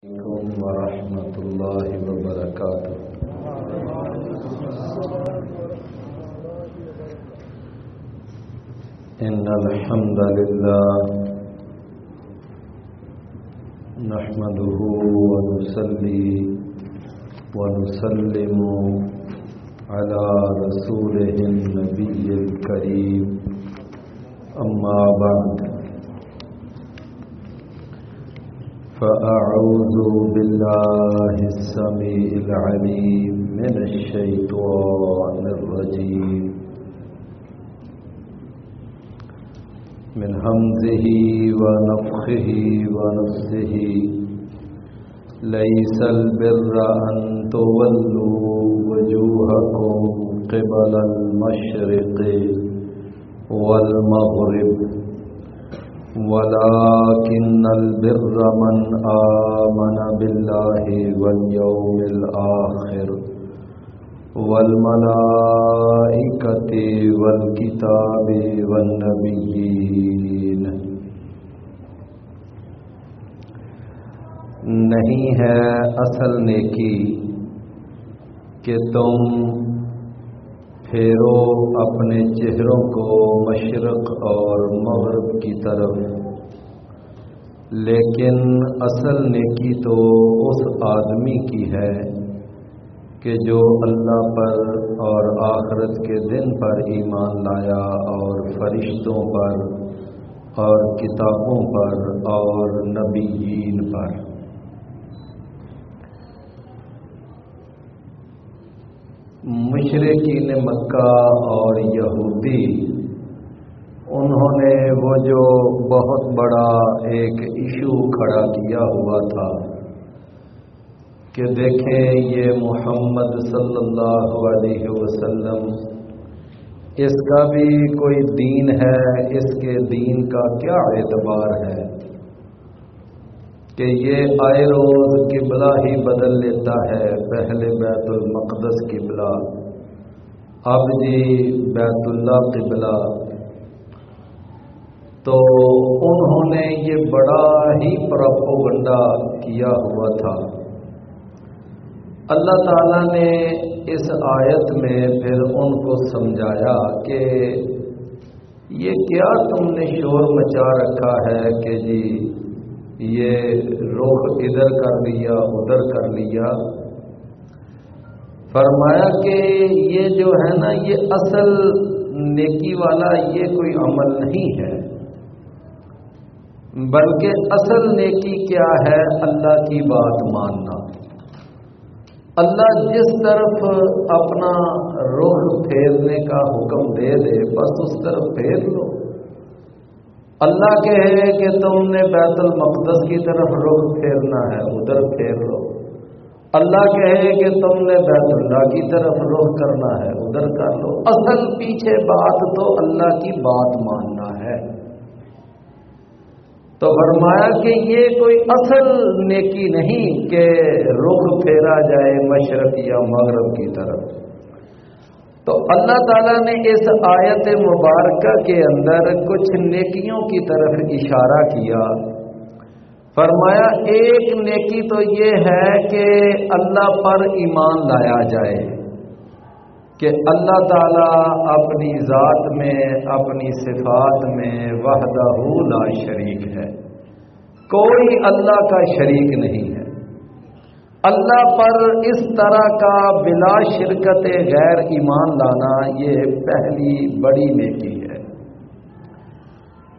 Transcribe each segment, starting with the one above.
علیکم ورحمۃ اللہ وبرکاتہ۔ ان الحمد للہ نحمده ونصلي ونسلم على رسوله النبي الكريم اما بعد فأعوذ بالله السميع العليم من الشيطان الرجيم من همزه ونفخه ونفثه ليس البر أن تولوا وجوهكم قبل المشرق والمغرب ولكن البر من آمن بالله واليوم الآخر والملائكة والكتاب والنبيين۔ نہیں ہے اصل نیکی کہ تم پھیرو اپنے چہروں کو مشرق اور مغرب کی طرف، لیکن اصل نیکی تو اس آدمی کی ہے کہ جو اللہ پر اور آخرت کے دن پر ایمان لایا اور فرشتوں پر اور کتابوں پر اور نبیین پر۔ مشرکین مکہ اور یہودی انہوں نے وہ جو بہت بڑا ایک ایشو کھڑا کیا ہوا تھا کہ دیکھیں یہ محمد صلی اللہ علیہ وسلم اس کا بھی کوئی دین ہے، اس کے دین کا کیا اعتبار ہے کہ یہ آئے روز قبلہ ہی بدل لیتا ہے، پہلے بیت المقدس قبلہ، اب جی بیت اللہ قبلہ۔ تو انہوں نے یہ بڑا ہی پروپیگنڈا کیا ہوا تھا۔ اللہ تعالیٰ نے اس آیت میں پھر ان کو سمجھایا کہ یہ کیا تم نے شور مچا رکھا ہے کہ جی یہ رخ ادھر کر لیا ادھر کر لیا۔ فرمایا کہ یہ جو ہے نا یہ اصل نیکی والا یہ کوئی عمل نہیں ہے، بلکہ اصل نیکی کیا ہے؟ اللہ کی بات ماننا۔ اللہ جس طرف اپنا رخ پھیرنے کا حکم دے دے بس اس طرف پھیر لو۔ اللہ کہے کہ تم نے بیت المقدس کی طرف رخ پھیرنا ہے، ادھر پھیر لو۔ اللہ کہے کہ تم نے بیت اللہ کی طرف رخ کرنا ہے، ادھر کر لو۔ اصل پیچھے بات تو اللہ کی بات ماننا ہے۔ تو فرمایا کہ یہ کوئی اصل نیکی نہیں کہ رخ پھیرا جائے مشرق یا مغرب کی طرف۔ تو اللہ تعالیٰ نے اس آیت مبارکہ کے اندر کچھ نیکیوں کی طرف اشارہ کیا۔ فرمایا ایک نیکی تو یہ ہے کہ اللہ پر ایمان لایا جائے کہ اللہ تعالیٰ اپنی ذات میں اپنی صفات میں وحدہ لا شریک ہے، کوئی اللہ کا شریک نہیں ہے۔ اللہ پر اس طرح کا بلا شرکت غیر ایمان لانا یہ پہلی بڑی نیکی ہے۔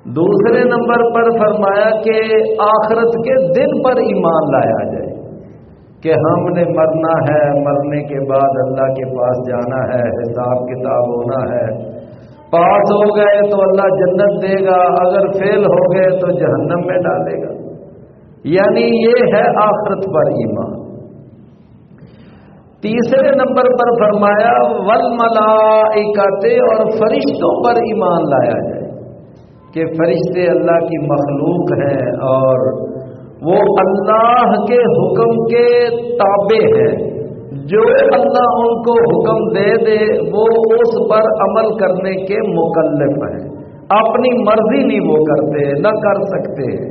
دوسرے نمبر پر فرمایا کہ آخرت کے دن پر ایمان لایا جائے کہ ہم نے مرنا ہے، مرنے کے بعد اللہ کے پاس جانا ہے، حساب کتاب ہونا ہے، پاس ہو گئے تو اللہ جنت دے گا، اگر فیل ہو گئے تو جہنم میں ڈالے گا۔ یعنی یہ ہے آخرت پر ایمان۔ تیسرے نمبر پر فرمایا والملائکۃ، اور فرشتوں پر ایمان لایا جائے کہ فرشتے اللہ کی مخلوق ہیں اور وہ اللہ کے حکم کے تابع ہیں، جو اللہ ان کو حکم دے دے وہ اس پر عمل کرنے کے مکلف ہیں، اپنی مرضی نہیں وہ کرتے، نہ کر سکتے ہیں۔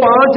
5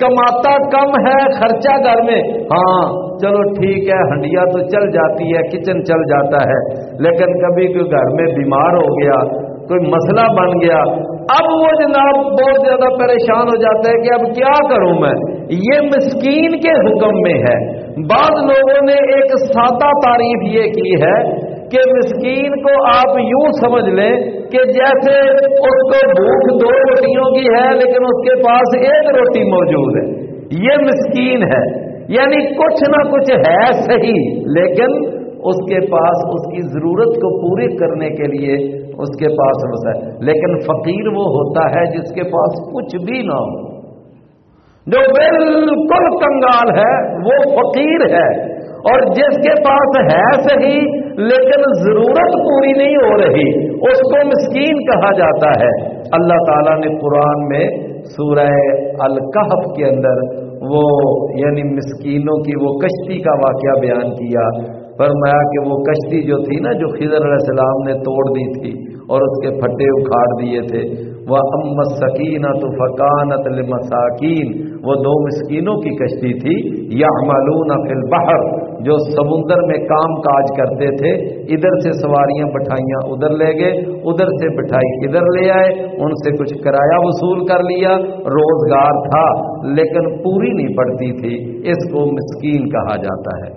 کماتا کم ہے، خرچہ گھر میں، ہاں چلو ٹھیک ہے، ہنڈیا تو چل جاتی ہے، کچن چل جاتا ہے، لیکن کبھی کوئی گھر میں بیمار ہو گیا، کوئی مسئلہ بن گیا، اب وہ جناب بہت زیادہ پریشان ہو جاتا ہے کہ اب کیا کروں میں۔ یہ مسکین کے حکم میں ہے۔ بعض لوگوں نے ایک سادہ تعریف یہ کی ہے کہ مسکین کو آپ یوں سمجھ لیں کہ جیسے اس کو بھوک 2 روٹیوں کی ہے لیکن اس کے پاس 1 روٹی موجود ہے، یہ مسکین ہے، یعنی کچھ نہ کچھ ہے صحیح لیکن اس کے پاس اس کی ضرورت کو پوری کرنے کے لیے اس کے پاس وسائل۔ لیکن فقیر وہ ہوتا ہے جس کے پاس کچھ بھی نہ ہو، جو بالکل کنگال ہے وہ فقیر ہے، اور جس کے پاس ہے صحیح لیکن ضرورت پوری نہیں ہو رہی اس کو مسکین کہا جاتا ہے۔ اللہ تعالیٰ نے قرآن میں سورہ الکہف کے اندر وہ یعنی مسکینوں کی وہ کشتی کا واقعہ بیان کیا، فرمایا کہ وہ کشتی جو تھی نا، جو خضر علیہ السلام نے توڑ دی تھی اور اس کے پھٹے اکھاڑ دیے تھے، وَأَمَّا السَّكِينَةُ فَكَانَتْ لِمَسَاكِينَ، وہ 2 مسکینوں کی کشتی تھی، يَعْمَلُونَ فِي الْبَحْرِ، جو سمندر میں کام کاج کرتے تھے، ادھر سے سواریاں بٹھائیاں ادھر لے گئے، ادھر سے بٹھائی ادھر لے آئے، ان سے کچھ کرایہ وصول کر لیا، روزگار تھا لیکن پوری نہیں پڑتی تھی، اس کو مسکین کہا جاتا ہے۔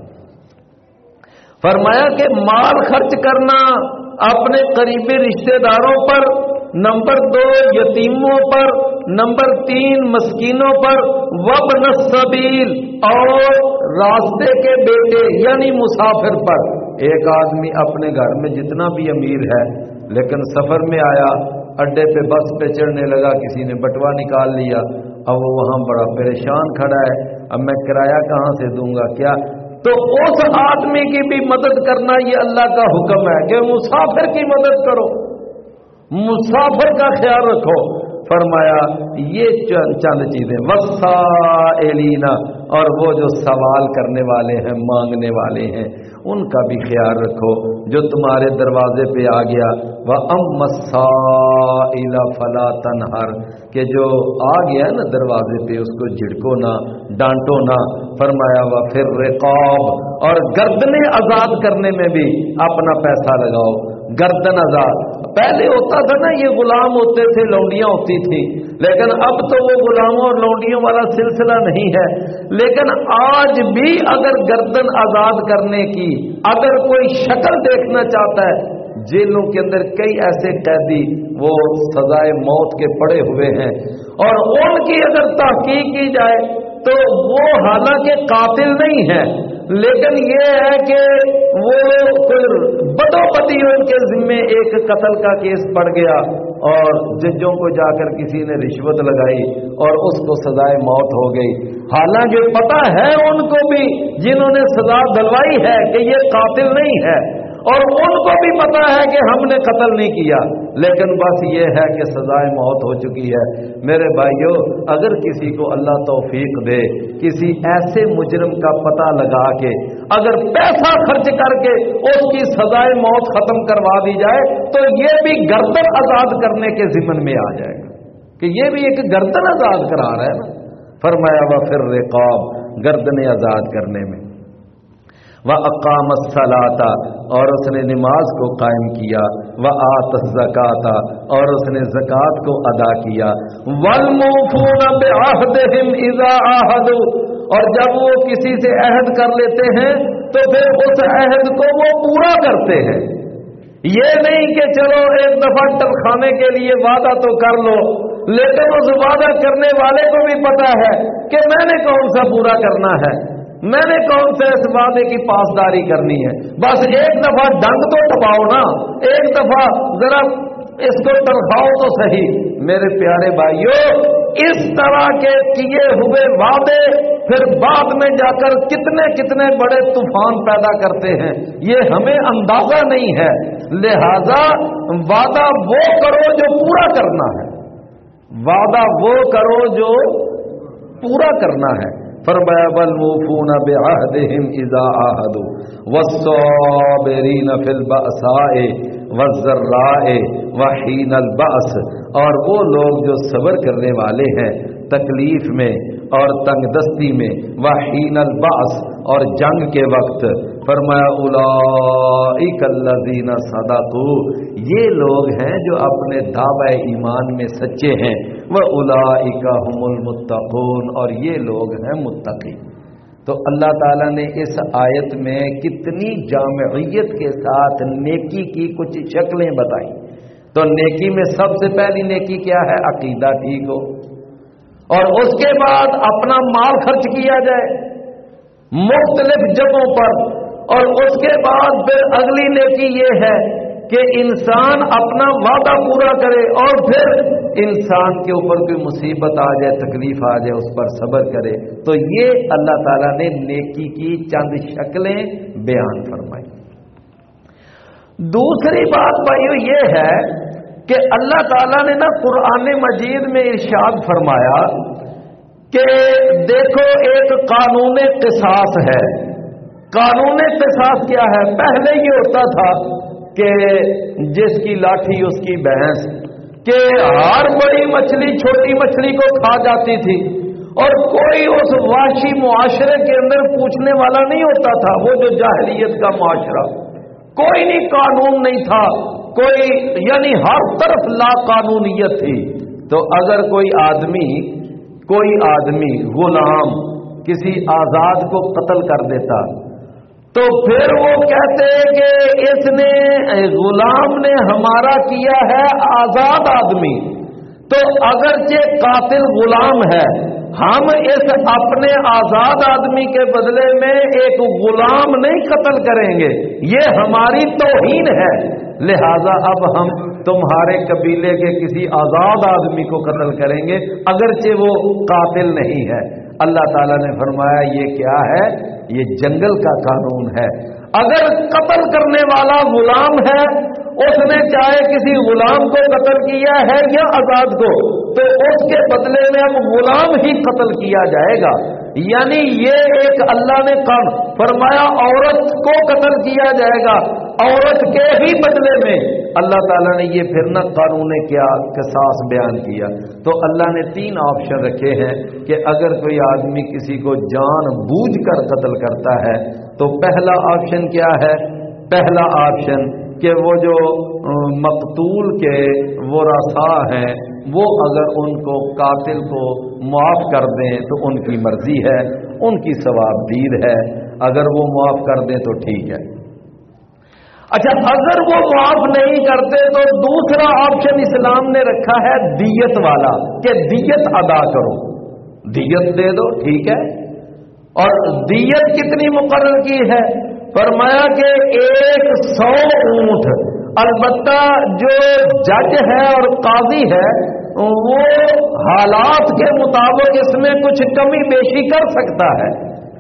فرمایا کہ مال خرچ کرنا اپنے قریبی رشتہ داروں پر، نمبر 2 یتیموں پر، نمبر 3 مسکینوں پر، وابن السبیل اور راستے کے بیٹے یعنی مسافر پر۔ ایک آدمی اپنے گھر میں جتنا بھی امیر ہے لیکن سفر میں آیا، اڈے پہ بس پہ چڑھنے لگا، کسی نے بٹوا نکال لیا، اب وہ وہاں بڑا پریشان کھڑا ہے، اب میں کرایہ کہاں سے دوں گا کیا؟ تو اس آدمی کی بھی مدد کرنا یہ اللہ کا حکم ہے کہ مسافر کی مدد کرو، مسافر کا خیال رکھو۔ فرمایا یہ چند چیزیں، والسائلین، اور وہ جو سوال کرنے والے ہیں، مانگنے والے ہیں، ان کا بھی خیال رکھو جو تمہارے دروازے پہ آ گیا، وَأَمَّا السَّائِلَ فَلَا تَنْهَرْ، کہ جو آ گیا نا دروازے پہ اس کو جھڑکو نہ، ڈانٹو نہ۔ فرمایا وَفِي الرِّقَابِ، اور گردنیں آزاد کرنے میں بھی اپنا پیسہ لگاؤ، گردن آزاد۔ پہلے ہوتا تھا نا یہ غلام ہوتے تھے، لونڈیاں ہوتی تھی، لیکن اب تو وہ غلاموں اور لونڈیوں والا سلسلہ نہیں ہے، لیکن آج بھی اگر گردن آزاد کرنے کی اگر کوئی شکل دیکھنا چاہتا ہے، جیلوں کے اندر کئی ایسے قیدی وہ سزائے موت کے پڑے ہوئے ہیں، اور ان کی اگر تحقیق کی جائے تو وہ حالانکہ قاتل نہیں ہے، لیکن یہ ہے کہ وہ بدو بدی ان کے ذمے ایک قتل کا کیس پڑ گیا اور ججوں کو جا کر کسی نے رشوت لگائی اور اس کو سزائے موت ہو گئی، حالانکہ پتہ ہے ان کو بھی جنہوں نے سزا دلوائی ہے کہ یہ قاتل نہیں ہے، اور ان کو بھی پتا ہے کہ ہم نے قتل نہیں کیا، لیکن بس یہ ہے کہ سزائے موت ہو چکی ہے۔ میرے بھائیو، اگر کسی کو اللہ توفیق دے کسی ایسے مجرم کا پتہ لگا کے اگر پیسہ خرچ کر کے اس کی سزائے موت ختم کروا دی جائے تو یہ بھی گردن آزاد کرنے کے ضمن میں آ جائے گا کہ یہ بھی ایک گردن آزاد کرا رہا ہے نا۔ فرمایا وَفِي الرِّقَابِ، گردنیں آزاد کرنے میں، وَأَقَامَ الصَّلَاةَ، اور اس نے نماز کو قائم کیا، وَآتَ الزَّکَاةَ، اور اس نے زکوٰۃ کو ادا کیا، وَالْمُوفُونَ بِعَہْدِهِمْ إِذَا عَاهَدُوا، اور جب وہ کسی سے عہد کر لیتے ہیں تو پھر اس عہد کو وہ پورا کرتے ہیں۔ یہ نہیں کہ چلو ایک دفعہ ٹرخانے کے لیے وعدہ تو کر لو، لیکن اس وعدہ کرنے والے کو بھی پتا ہے کہ میں نے کون سا پورا کرنا ہے، میں نے کون سے اس وعدے کی پاسداری کرنی ہے، بس ایک دفعہ ڈنگ تو ٹپاؤ نا، ایک دفعہ ذرا اس کو تنخواہ تو صحیح۔ میرے پیارے بھائیوں، اس طرح کے کیے ہوئے وعدے پھر بعد میں جا کر کتنے کتنے بڑے طوفان پیدا کرتے ہیں، یہ ہمیں اندازہ نہیں ہے۔ لہذا وعدہ وہ کرو جو پورا کرنا ہے، وعدہ وہ کرو جو پورا کرنا ہے۔ فرمایا وَالْمُوفُونَ بِعَهْدِهِمْ إِذَا عَاهَدُوا وَالصَّابِرِينَ فِي الْبَأْسَاءِ وَالضَّرَّاءِ وَحِينَ الْبَأْسِ، اور وہ لوگ جو صبر کرنے والے ہیں تکلیف میں اور تنگ دستی میں، وحین البعث اور جنگ کے وقت۔ فرمایا اولئک الذین صدقوا، یہ لوگ ہیں جو اپنے دعوی ایمان میں سچے ہیں، واولئک هم المتقون، اور یہ لوگ ہیں متقی۔ تو اللہ تعالیٰ نے اس آیت میں کتنی جامعیت کے ساتھ نیکی کی کچھ شکلیں بتائیں۔ تو نیکی میں سب سے پہلی نیکی کیا ہے؟ عقیدہ ٹھیک ہو، اور اس کے بعد اپنا مال خرچ کیا جائے مختلف جگہوں پر، اور اس کے بعد پھر اگلی نیکی یہ ہے کہ انسان اپنا وعدہ پورا کرے، اور پھر انسان کے اوپر کوئی مصیبت آ جائے، تکلیف آ جائے، اس پر صبر کرے۔ تو یہ اللہ تعالیٰ نے نیکی کی چند شکلیں بیان فرمائی۔ دوسری بات بھائیو یہ ہے کہ اللہ تعالیٰ نے قرآن مجید میں ارشاد فرمایا کہ دیکھو ایک قانون قصاص ہے۔ قانون قصاص کیا ہے؟ پہلے یہ ہوتا تھا کہ جس کی لاٹھی اس کی بھینس، کہ ہر بڑی مچھلی چھوٹی مچھلی کو کھا جاتی تھی، اور کوئی اس وحشی معاشرے کے اندر پوچھنے والا نہیں ہوتا تھا۔ وہ جو جاہلیت کا معاشرہ، کوئی نہیں، قانون نہیں تھا کوئی، یعنی ہر طرف لا قانونیت تھی۔ تو اگر کوئی آدمی غلام کسی آزاد کو قتل کر دیتا تو پھر وہ کہتے کہ اس نے غلام نے ہمارا کیا ہے آزاد آدمی، تو اگرچہ قاتل غلام ہے، ہم اس اپنے آزاد آدمی کے بدلے میں ایک غلام نہیں قتل کریں گے، یہ ہماری توہین ہے، لہذا اب ہم تمہارے قبیلے کے کسی آزاد آدمی کو قتل کریں گے اگرچہ وہ قاتل نہیں ہے۔ اللہ تعالیٰ نے فرمایا یہ کیا ہے؟ یہ جنگل کا قانون ہے۔ اگر قتل کرنے والا غلام ہے، اس نے چاہے کسی غلام کو قتل کیا ہے یا آزاد کو، تو اس کے بدلے میں اب غلام ہی قتل کیا جائے گا۔ یعنی یہ ایک اللہ نے قانون فرمایا، عورت کو قتل کیا جائے گا، عورت کے ہی بدلے میں اللہ تعالیٰ نے یہ پھر قانون کیا قصاص بیان کیا۔ تو اللہ نے 3 آپشن رکھے ہیں کہ اگر کوئی آدمی کسی کو جان بوجھ کر قتل کرتا ہے تو پہلا آپشن کیا ہے؟ پہلا آپشن کہ وہ جو مقتول کے ورثاء ہیں وہ اگر ان کو قاتل کو معاف کر دیں تو ان کی مرضی ہے، ان کی ثوابدید ہے، اگر وہ معاف کر دیں تو ٹھیک ہے۔ اچھا، اگر وہ معاف نہیں کرتے تو دوسرا آپشن اسلام نے رکھا ہے دیت والا، کہ دیت ادا کرو، دیت دے دو، ٹھیک ہے۔ اور دیت کتنی مقرر کی ہے؟ فرمایا کہ 100 اونٹ۔ البتہ جو جج ہے اور قاضی ہے وہ حالات کے مطابق اس میں کچھ کمی بیشی کر سکتا ہے،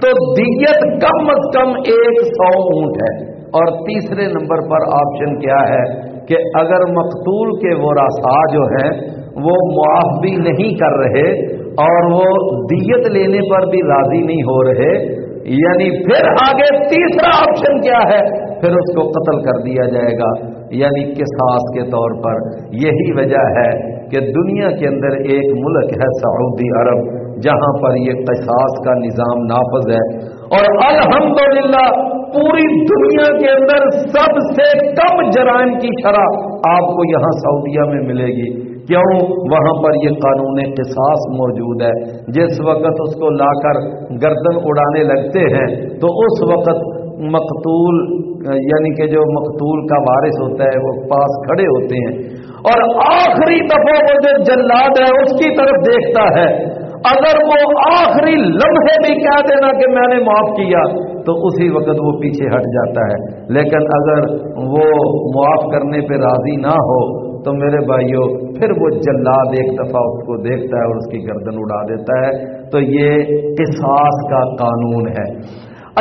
تو دیت کم از کم 100 اونٹ ہے۔ اور تیسرے نمبر پر آپشن کیا ہے کہ اگر مقتول کے ورثاء جو ہیں وہ معاف بھی نہیں کر رہے اور وہ دیت لینے پر بھی راضی نہیں ہو رہے، یعنی پھر آگے تیسرا آپشن کیا ہے؟ پھر اس کو قتل کر دیا جائے گا، یعنی قصاص کے طور پر۔ یہی وجہ ہے کہ دنیا کے اندر ایک ملک ہے سعودی عرب، جہاں پر یہ قصاص کا نظام نافذ ہے، اور الحمدللہ پوری دنیا کے اندر سب سے کم جرائم کی شرح آپ کو یہاں سعودیہ میں ملے گی۔ کیوں؟ وہاں پر یہ قانون قصاص موجود ہے۔ جس وقت اس کو لا کر گردن اڑانے لگتے ہیں تو اس وقت مقتول، یعنی کہ جو مقتول کا وارث ہوتا ہے، وہ پاس کھڑے ہوتے ہیں اور آخری دفعہ وہ جو جلاد ہے اس کی طرف دیکھتا ہے، اگر وہ آخری لمحے بھی کہہ دینا کہ میں نے معاف کیا تو اسی وقت وہ پیچھے ہٹ جاتا ہے، لیکن اگر وہ معاف کرنے پہ راضی نہ ہو تو میرے بھائیوں پھر وہ جلاد ایک دفعہ اس کو دیکھتا ہے اور اس کی گردن اڑا دیتا ہے۔ تو یہ قصاص کا قانون ہے۔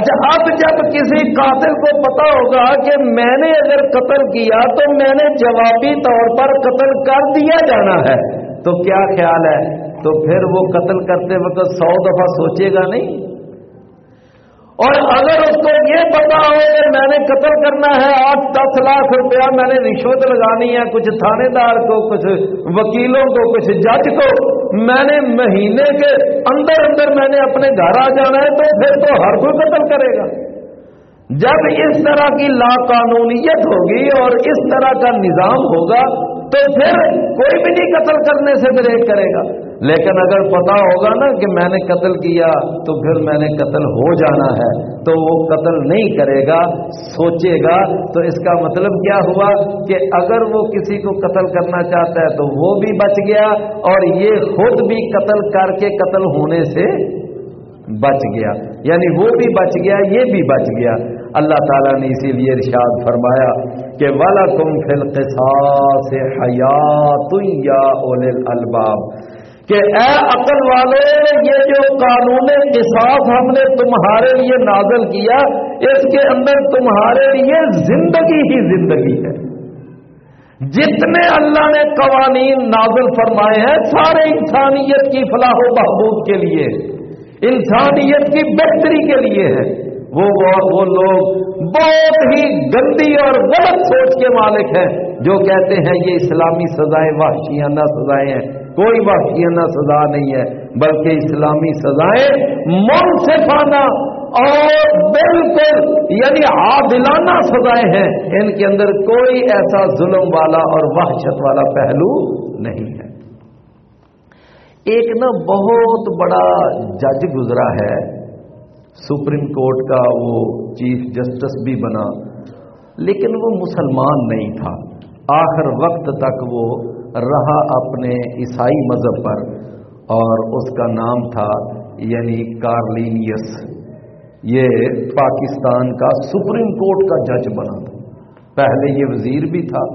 اچھا، اب جب کسی قاتل کو پتا ہوگا کہ میں نے اگر قتل کیا تو میں نے جوابی طور پر قتل کر دیا جانا ہے، تو کیا خیال ہے؟ تو پھر وہ قتل کرتے وقت 100 دفعہ سوچے گا نہیں۔ اور اگر اس کو یہ پتا ہو کہ میں نے قتل کرنا ہے، 8-10 لاکھ روپیہ میں نے رشوت لگانی ہے، کچھ تھانے دار کو، کچھ وکیلوں کو، کچھ جج کو، میں نے مہینے کے اندر اندر میں نے اپنے گھر آ جانا ہے، تو پھر تو ہر کوئی قتل کرے گا۔ جب اس طرح کی لا قانونیت ہوگی اور اس طرح کا نظام ہوگا تو پھر کوئی بھی نہیں قتل کرنے سے بریک کرے گا۔ لیکن اگر پتا ہوگا نا کہ میں نے قتل کیا تو پھر میں نے قتل ہو جانا ہے، تو وہ قتل نہیں کرے گا، سوچے گا۔ تو اس کا مطلب کیا ہوا کہ اگر وہ کسی کو قتل کرنا چاہتا ہے تو وہ بھی بچ گیا، اور یہ خود بھی قتل کر کے قتل ہونے سے بچ گیا، یعنی وہ بھی بچ گیا، یہ بھی بچ گیا۔ اللہ تعالیٰ نے اسی لیے ارشاد فرمایا کہ وَلَكُمْ فِي الْقِصَاصِ حَيَاةٌ يَا أُولِي الْأَلْبَابِ، کہ اے عقل والے، یہ جو قانون قصاص ہم نے تمہارے لیے نازل کیا، اس کے اندر تمہارے لیے زندگی ہی زندگی ہے۔ جتنے اللہ نے قوانین نازل فرمائے ہیں سارے انسانیت کی فلاح و بہبود کے لیے، انسانیت کی بہتری کے لیے ہے۔ وہ لوگ بہت ہی گندی اور غلط سوچ کے مالک ہیں جو کہتے ہیں یہ اسلامی سزائیں وحشیانہ سزائیں ہیں۔ کوئی وحشیانہ سزا نہیں ہے، بلکہ اسلامی سزائیں منصفانہ اور بالکل یعنی عادلانہ سزائیں ہیں، ان کے اندر کوئی ایسا ظلم والا اور وحشت والا پہلو نہیں ہے۔ ایک نا بہت بڑا جج گزرا ہے، سپریم کورٹ کا وہ چیف جسٹس بھی بنا، لیکن وہ مسلمان نہیں تھا، آخر وقت تک وہ رہا اپنے عیسائی مذہب پر، اور اس کا نام تھا یعنی کارلینیس۔ یہ پاکستان کا سپریم کورٹ کا جج بنا تھا، پہلے یہ وزیر بھی تھا۔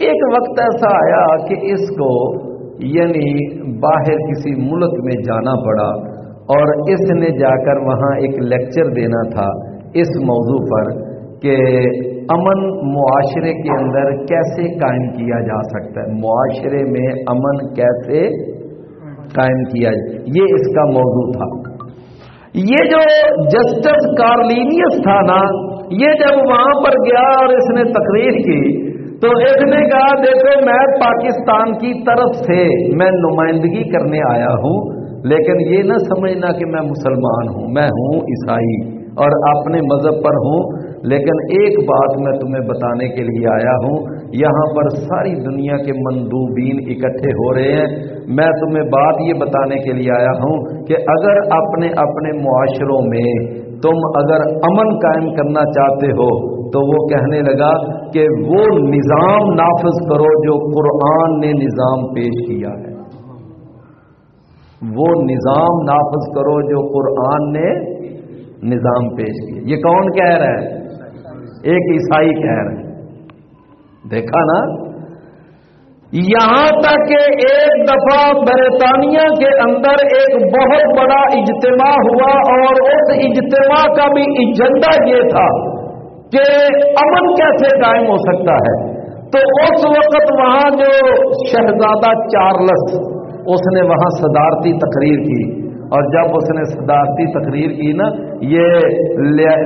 ایک وقت ایسا آیا کہ اس کو یعنی باہر کسی ملک میں جانا پڑا، اور اس نے جا کر وہاں ایک لیکچر دینا تھا اس موضوع پر کہ امن معاشرے کے اندر کیسے قائم کیا جا سکتا ہے، معاشرے میں امن کیسے قائم کیا جائے، یہ اس کا موضوع تھا۔ یہ جو جسٹس کارلینیس تھا نا، یہ جب وہاں پر گیا اور اس نے تقریر کی تو اس نے کہا دیکھو میں پاکستان کی طرف سے میں نمائندگی کرنے آیا ہوں، لیکن یہ نہ سمجھنا کہ میں مسلمان ہوں، میں ہوں عیسائی اور اپنے مذہب پر ہوں، لیکن ایک بات میں تمہیں بتانے کے لیے آیا ہوں، یہاں پر ساری دنیا کے مندوبین اکٹھے ہو رہے ہیں، میں تمہیں بات یہ بتانے کے لیے آیا ہوں کہ اگر اپنے اپنے معاشروں میں تم اگر امن قائم کرنا چاہتے ہو تو وہ کہنے لگا کہ وہ نظام نافذ کرو جو قرآن نے نظام پیش کیا ہے، وہ نظام نافذ کرو جو قرآن نے نظام پیش کیا۔ یہ کون کہہ رہا ہے؟ ایک عیسائی کہہ رہا ہے۔ دیکھا نا، یہاں تک کہ ایک دفعہ برطانیہ کے اندر ایک بہت بڑا اجتماع ہوا، اور اس اجتماع کا بھی ایجنڈا یہ تھا کہ امن کیسے قائم ہو سکتا ہے۔ تو اس وقت وہاں جو شہزادہ چارلس، اس نے وہاں صدارتی تقریر کی، اور جب اس نے صدارتی تقریر کی نا، یہ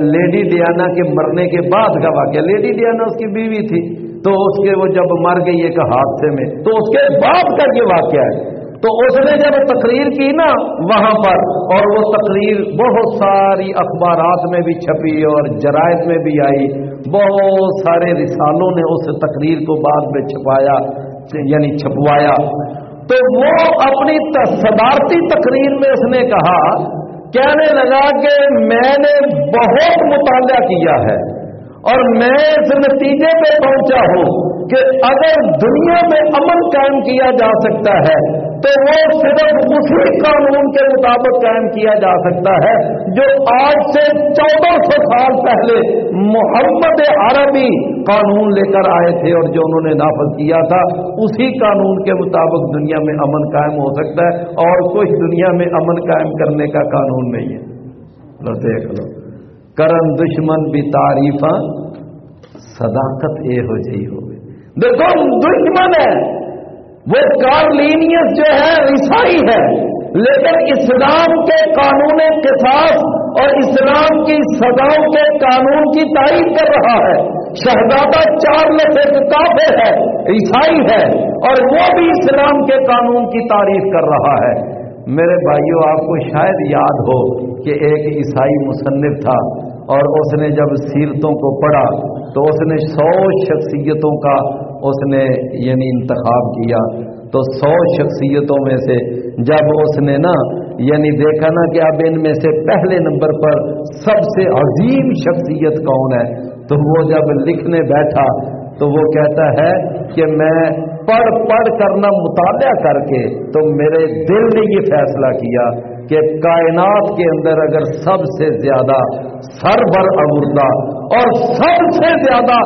لیڈی ڈیانا کے مرنے کے بعد کا واقعہ، لیڈی ڈیانا اس کی بیوی تھی، تو اس کے وہ جب مر گئی ایک حادثے میں، تو اس کے بعد کا یہ واقعہ ہے۔ تو اس نے جب تقریر کی نا وہاں پر، اور وہ تقریر بہت ساری اخبارات میں بھی چھپی اور جرائد میں بھی آئی، بہت سارے رسالوں نے اس تقریر کو بعد میں چھپایا یعنی چھپوایا، تو وہ اپنی صدارتی تقریر میں اس نے کہا، کہنے لگا کہ میں نے بہت مطالعہ کیا ہے اور میں اس نتیجے پہ پہنچا ہوں کہ اگر دنیا میں امن قائم کیا جا سکتا ہے تو وہ صرف اسی قانون کے مطابق قائم کیا جا سکتا ہے جو آج سے 1400 سال پہلے محمد عربی قانون لے کر آئے تھے اور جو انہوں نے نافذ کیا تھا، اسی قانون کے مطابق دنیا میں امن قائم ہو سکتا ہے، اور کوئی دنیا میں امن قائم کرنے کا قانون نہیں ہے۔ لو دیکھ لو، کرن دشمن بھی تعریفاں صداقت اے ہو جی ہو، دیکھو دشمن ہے وہ کارلینیس جو ہے عیسائی ہے، لیکن اسلام کے قانون قصاص اور اسلام کی سزاؤں کے قانون کی تعریف کر رہا ہے. شہزادہ چارلس ایک کافر ہے، عیسائی ہے، اور وہ بھی اسلام کے قانون کی تعریف کر رہا ہے. میرے بھائیوں، آپ کو شاید یاد ہو کہ ایک عیسائی مصنف تھا، اور اس نے جب سیرتوں کو پڑھا تو اس نے 100 شخصیتوں کا اس نے یعنی انتخاب کیا. تو 100 شخصیتوں میں سے جب اس نے یعنی دیکھا کہ اب ان میں سے پہلے نمبر پر سب سے عظیم شخصیت کون ہے، تو وہ جب لکھنے بیٹھا تو وہ کہتا ہے کہ میں پڑھ کر مطالعہ کر کے تو میرے دل نے یہ فیصلہ کیا کہ کائنات کے اندر اگر سب سے زیادہ سربر آوردہ اور سب سے زیادہ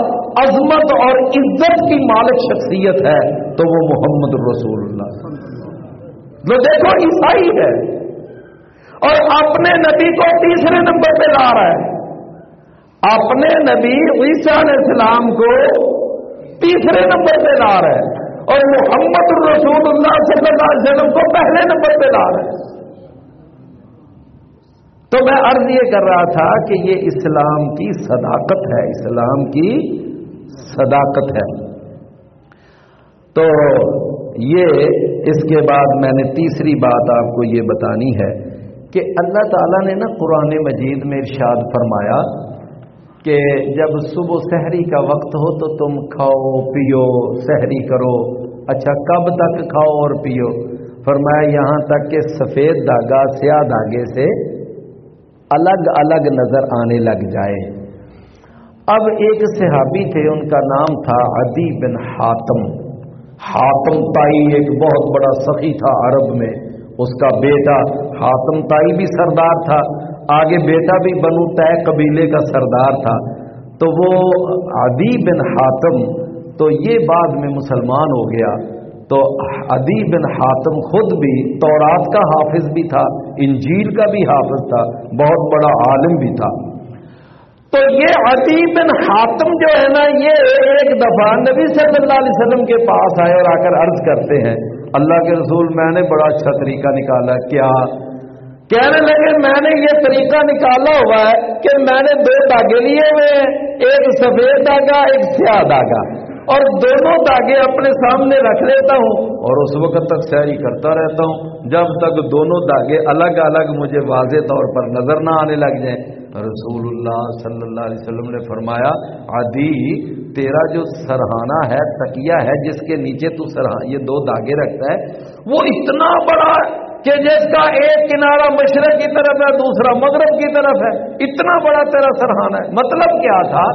عظمت اور عزت کی مالک شخصیت ہے تو وہ محمد رسول اللہ. جو دیکھو عیسائی ہے اور اپنے نبی کو تیسرے نمبر پہ لا رہا ہے، اپنے نبی عیسیٰ علیہ السلام کو تیسرے نمبر پہ لا رہا ہے اور محمد رسول اللہ صلی اللہ علیہ وسلم کو پہلے نمبر پہ لا رہا ہے. تو میں عرض یہ کر رہا تھا کہ یہ اسلام کی صداقت ہے، اسلام کی صداقت ہے. تو یہ اس کے بعد میں نے تیسری بات آپ کو یہ بتانی ہے کہ اللہ تعالیٰ نے قرآن مجید میں ارشاد فرمایا کہ جب صبح سحری کا وقت ہو تو تم کھاؤ پیو سحری کرو. اچھا، کب تک کھاؤ اور پیو؟ فرمایا یہاں تک کہ سفید دھاگا سیاہ دھاگے سے الگ الگ نظر آنے لگ جائے. اب ایک صحابی تھے، ان کا نام تھا عدی بن حاتم. حاتم طائی ایک بہت بڑا سخی تھا عرب میں، اس کا بیٹا حاتم طائی بھی سردار تھا، آگے بیٹا بھی بنو طے قبیلے کا سردار تھا. تو وہ عدی بن حاتم تو یہ بعد میں مسلمان ہو گیا. تو عدی بن حاتم خود بھی تورات کا حافظ بھی تھا، انجیل کا بھی حافظ تھا، بہت بڑا عالم بھی تھا. تو یہ عدی بن حاتم جو ہے یہ ایک دفعہ نبی صلی اللہ علیہ وسلم کے پاس آئے اور آ کر عرض کرتے ہیں اللہ کے رسول میں نے بڑا اچھا طریقہ نکالا. کیا؟ کہنے لگے میں نے یہ طریقہ نکالا ہوا ہے کہ میں نے 2 دھاگے لیے ہوئے ہیں، ایک سفید دھاگا ایک سیاہ دھاگا، اور دونوں دھاگے اپنے سامنے رکھ لیتا ہوں اور اس وقت تک سحری کرتا رہتا ہوں جب تک دونوں دھاگے الگ الگ مجھے واضح طور پر نظر نہ آنے لگ جائیں. رسول اللہ صلی اللہ علیہ وسلم نے فرمایا عدی تیرا جو سرہانہ ہے، تکیہ ہے جس کے نیچے تو یہ 2 دھاگے رکھتا ہے، وہ اتنا بڑا کہ جس کا ایک کنارہ مشرق کی طرف ہے دوسرا مغرب کی طرف ہے، اتنا بڑا تیرا سرہانہ ہے. مطلب کیا تھا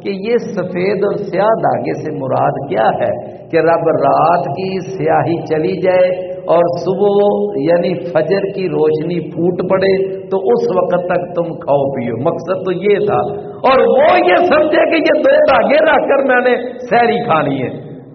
کہ یہ سفید اور سیاہ دھاگے سے مراد کیا ہے کہ رب رات کی سیاہی چلی جائے اور صبح یعنی فجر کی روشنی پھوٹ پڑے تو اس وقت تک تم کھاؤ پیو. مقصد تو یہ تھا، اور وہ یہ سمجھے کہ یہ 2 دھاگے رکھ کر میں نے سحری کھانی ہے.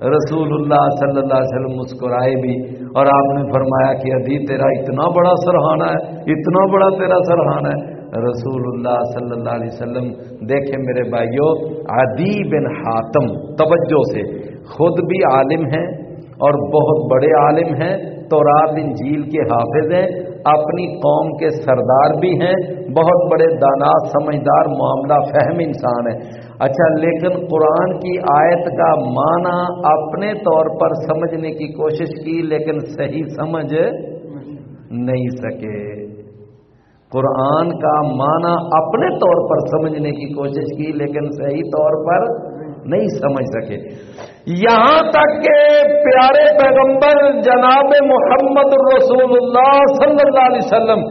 رسول اللہ صلی اللہ علیہ وسلم مسکرائے بھی اور آپ نے فرمایا کہ عدی تیرا اتنا بڑا سرہانہ ہے، اتنا بڑا تیرا سرہانہ ہے. رسول اللہ صلی اللہ علیہ وسلم دیکھیں میرے بھائیوں، عدی بن حاتم توجہ سے خود بھی عالم ہیں اور بہت بڑے عالم ہیں، تورات انجیل کے حافظ ہیں، اپنی قوم کے سردار بھی ہیں، بہت بڑے دانا سمجھدار معاملہ فہم انسان ہیں. اچھا، لیکن قرآن کی آیت کا معنی اپنے طور پر سمجھنے کی کوشش کی لیکن صحیح سمجھ نہیں سکے. قرآن کا معنی اپنے طور پر سمجھنے کی کوشش کی لیکن صحیح طور پر نہیں سمجھ سکے. یہاں تک کہ پیارے پیغمبر جناب محمد رسول اللہ صلی اللہ علیہ وسلم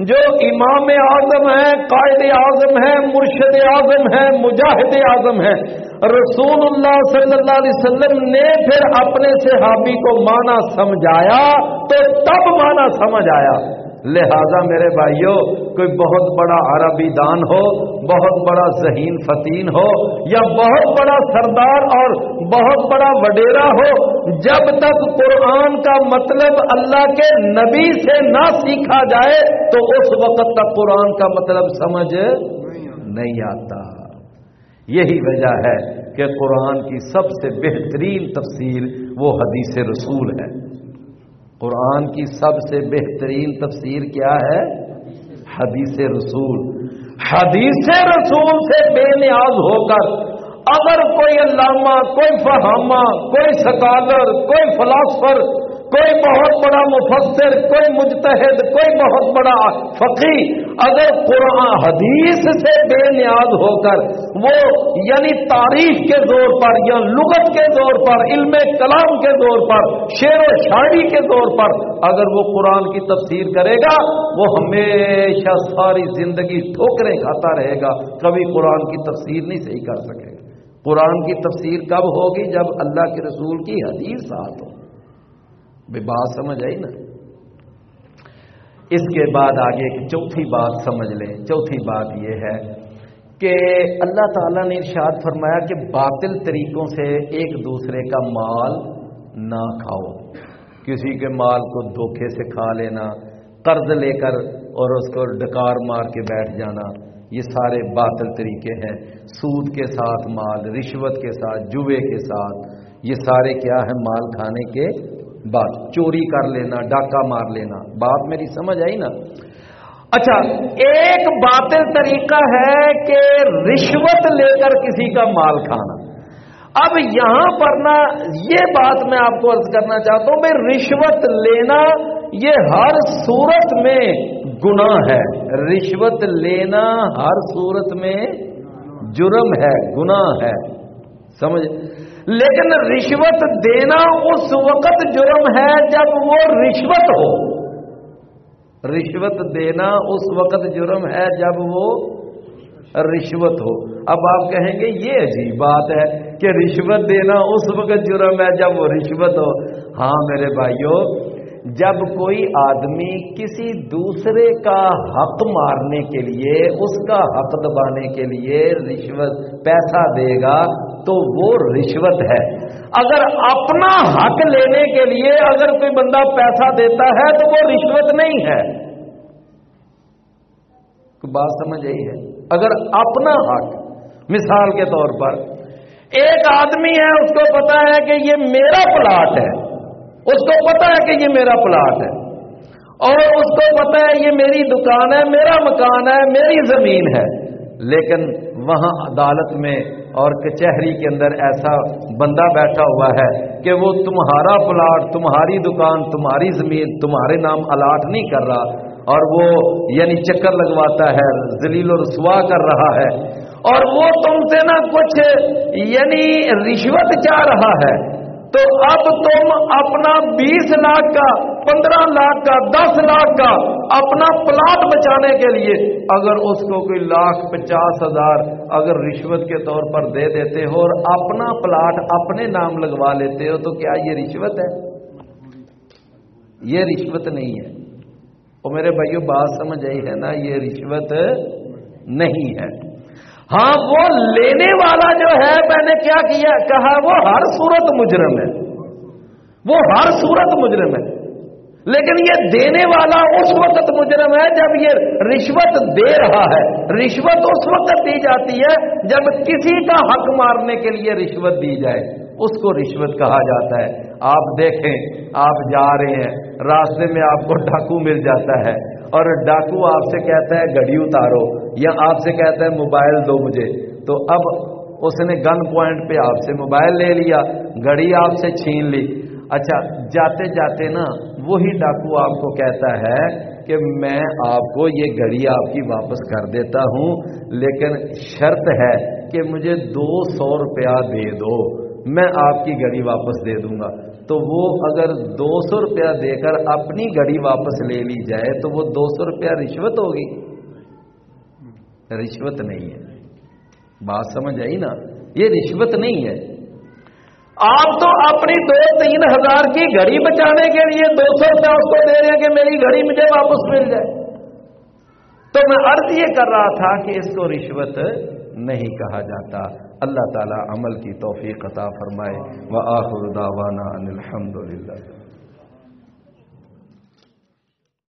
جو امام اعظم ہیں، قائد اعظم ہیں، مرشد اعظم ہیں، مجاہد اعظم ہیں، رسول اللہ صلی اللہ علیہ وسلم نے پھر اپنے صحابی کو معنی سمجھایا تو تب معنی سمجھ آیا. لہذا میرے بھائیوں، کوئی بہت بڑا عربی دان ہو، بہت بڑا ذہین فتین ہو یا بہت بڑا سردار اور بہت بڑا وڈیرا ہو، جب تک قرآن کا مطلب اللہ کے نبی سے نہ سیکھا جائے تو اس وقت تک قرآن کا مطلب سمجھ نہیں آتا. یہی وجہ ہے کہ قرآن کی سب سے بہترین تفسیر وہ حدیث رسول ہے. قرآن کی سب سے بہترین تفسیر کیا ہے؟ حدیث رسول. حدیث رسول سے بے نیاز ہو کر اگر کوئی علامہ، کوئی فہامہ، کوئی سکالر، کوئی فلاسفر، کوئی بہت بڑا مفسر، کوئی مجتہد، کوئی بہت بڑا فقیہ اگر قرآن حدیث سے بے نیاز ہو کر وہ یعنی تاریخ کے زور پر یا لغت کے زور پر، علم کلام کے زور پر، شعر و شاعری کے زور پر اگر وہ قرآن کی تفسیر کرے گا، وہ ہمیشہ ساری زندگی ٹھوکریں کھاتا رہے گا، کبھی قرآن کی تفسیر نہیں صحیح کر سکے گا۔ قرآن کی تفسیر کب ہوگی؟ جب اللہ کے رسول کی حدیث ساتھ ہو۔ بے بات سمجھ آئی نا؟ اس کے بعد آگے ایک چوتھی بات سمجھ لیں۔ چوتھی بات یہ ہے کہ اللہ تعالیٰ نے ارشاد فرمایا کہ باطل طریقوں سے ایک دوسرے کا مال نہ کھاؤ۔ کسی کے مال کو دھوکے سے کھا لینا، قرض لے کر اور اس کو ڈکار مار کے بیٹھ جانا، یہ سارے باطل طریقے ہیں۔ سود کے ساتھ مال، رشوت کے ساتھ، جوے کے ساتھ، یہ سارے کیا ہے؟ مال کھانے کے بعد چوری کر لینا، ڈاکہ مار لینا۔ بات میری سمجھ آئی نا؟ اچھا، ایک باطل طریقہ ہے کہ رشوت لے کر کسی کا مال کھانا۔ اب یہاں پر نا یہ بات میں آپ کو عرض کرنا چاہتا ہوں، بھائی رشوت لینا یہ ہر صورت میں گناہ ہے، رشوت لینا ہر صورت میں جرم ہے، گناہ ہے، سمجھ؟ لیکن رشوت دینا اس وقت جرم ہے جب وہ رشوت ہو۔ رشوت دینا اس وقت جرم ہے جب وہ رشوت ہو۔ اب آپ کہیں گے یہ عجیب بات ہے کہ رشوت دینا اس وقت جرم ہے جب وہ رشوت ہو۔ ہاں میرے بھائیوں، جب کوئی آدمی کسی دوسرے کا حق مارنے کے لیے، اس کا حق دبانے کے لیے رشوت پیسہ دے گا تو وہ رشوت ہے۔ اگر اپنا حق لینے کے لیے اگر کوئی بندہ پیسہ دیتا ہے تو وہ رشوت نہیں ہے۔ کوئی بات سمجھ آئی ہے؟ اگر اپنا حق، مثال کے طور پر ایک آدمی ہے، اس کو پتا ہے کہ یہ میرا پلاٹ ہے، اس کو پتا ہے کہ یہ میرا پلاٹ ہے، اور اس کو پتا ہے یہ میری دکان ہے، میرا مکان ہے، میری زمین ہے، لیکن وہاں عدالت میں اور کچہری کے اندر ایسا بندہ بیٹھا ہوا ہے کہ وہ تمہارا پلاٹ، تمہاری دکان، تمہاری زمین تمہارے نام الاٹ نہیں کر رہا، اور وہ یعنی چکر لگواتا ہے، ذلیل و رسوا کر رہا ہے، اور وہ تم سے نہ کچھ یعنی رشوت چاہ رہا ہے، تو اب تم اپنا 20 لاکھ کا، 15 لاکھ کا، 10 لاکھ کا اپنا پلاٹ بچانے کے لیے اگر اس کو کوئی 1,50,000 اگر رشوت کے طور پر دے دیتے ہو اور اپنا پلاٹ اپنے نام لگوا لیتے ہو، تو کیا یہ رشوت ہے؟ یہ رشوت نہیں ہے۔ اور میرے بھائیوں بات سمجھ آئی ہے نا؟ یہ رشوت نہیں ہے۔ ہاں وہ لینے والا جو ہے، میں نے کیا کہا، وہ ہر صورت مجرم ہے، وہ ہر صورت مجرم ہے، لیکن یہ دینے والا اس وقت مجرم ہے جب یہ رشوت دے رہا ہے۔ رشوت اس وقت دی جاتی ہے جب کسی کا حق مارنے کے لیے رشوت دی جائے، اس کو رشوت کہا جاتا ہے۔ آپ دیکھیں، آپ جا رہے ہیں، راستے میں آپ کو ڈاکو مل جاتا ہے، اور ڈاکو آپ سے کہتا ہے گھڑی اتارو، یا آپ سے کہتا ہے موبائل دو مجھے، تو اب اس نے گن پوائنٹ پہ آپ سے موبائل لے لیا، گھڑی آپ سے چھین لی۔ اچھا، جاتے جاتے نا وہی ڈاکو آپ کو کہتا ہے کہ میں آپ کو یہ گھڑی آپ کی واپس کر دیتا ہوں، لیکن شرط ہے کہ مجھے 200 روپیہ دے دو، میں آپ کی گھڑی واپس دے دوں گا۔ تو وہ اگر 200 روپیہ دے کر اپنی گھڑی واپس لے لی جائے تو وہ 200 روپیہ رشوت ہوگی؟ رشوت نہیں ہے۔ بات سمجھ آئی نا؟ یہ رشوت نہیں ہے۔ آپ تو اپنی 2-3 ہزار کی گھڑی بچانے کے لیے 200 روپیہ اس کو دے رہے ہیں کہ میری گھڑی مجھے واپس مل جائے۔ تو میں عرض یہ کر رہا تھا کہ اس کو رشوت نہیں کہا جاتا۔ اللہ تعالی عمل کی توفیق عطا فرمائے۔ وآخر دعوانا ان الحمدللہ۔